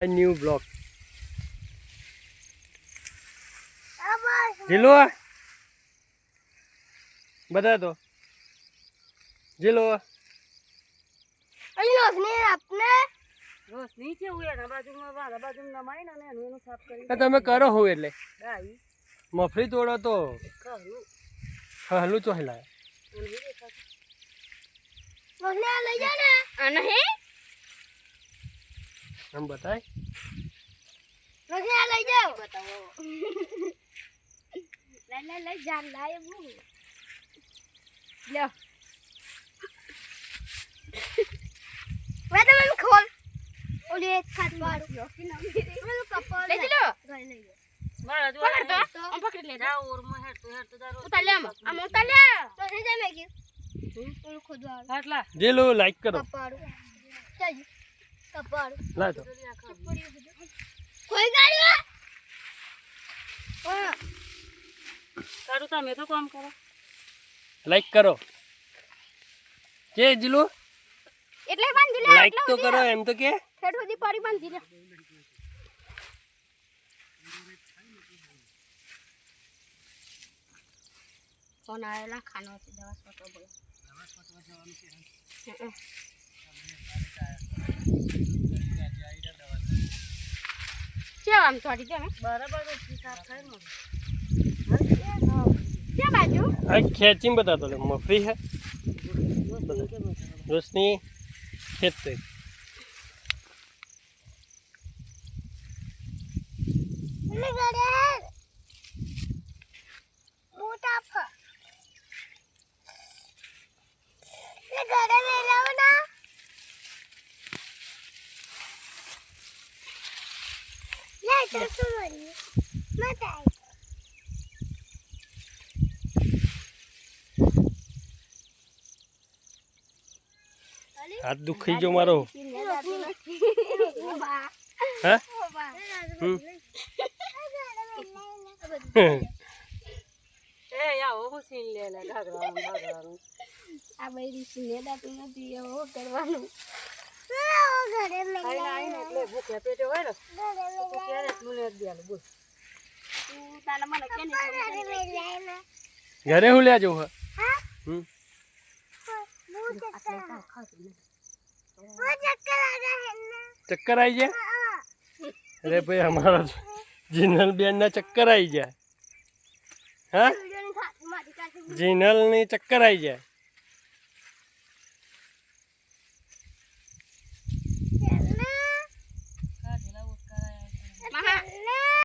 new blog जिलो बता दो जिलो તમે કરો હું એટલે મફરી તોડો તો હલું ચોહેલા हम बताए लई जाओ बताओ ले जान लाए वो लो वे तो मैं खोल ओले खात मारो कि ना मेरे मैं कपड़ ले लो ले मार दो हम पकड़ ले जा और मैं हेड तो दारो उतार ले हम उतार ले तो नहीं जाए मैं की तो खुद हाटला जे लो लाइक करो कपड़ चल कपड़ ला दो कोई गाड़ी है काढू તમે તો કામ કરો लाइक करो जे जिलो એટલે બાંધી લે लाइक तो करो एम तो के હેડ સુધી પાડી બાંધી લે કોણ આયેલા ખાનો છે દવા ફોટો બોલો દવા ફોટો જવાનું છે क्या हम थोड़ी दे बराबर हिसाब થાય ને क्या बाजू आ खेचिंग बता दो मफरी है रोशनी खेत पे मोटा फ ये घरे ले लाओ ना ले तो सुनी मत आई हाथ दुखी जो मारो हाँ એ યા ઓ સીન લે લે ઘાઘરા આ બૈરી સીને દાતું નથી એવો કરવાનું ઘરે લઈ ખાઈ આઈને એટલે ભૂખે પેટે હોય ને તો ક્યારે એટલું લે દેલું બોલ તું તારા મને કે ને घरे हूँ ले जाओ चक्कर आई जाए अरे भाई हमारा जिनल बेन ना चक्कर आई जाए हाँ जिनल ने चक्कर आई जाए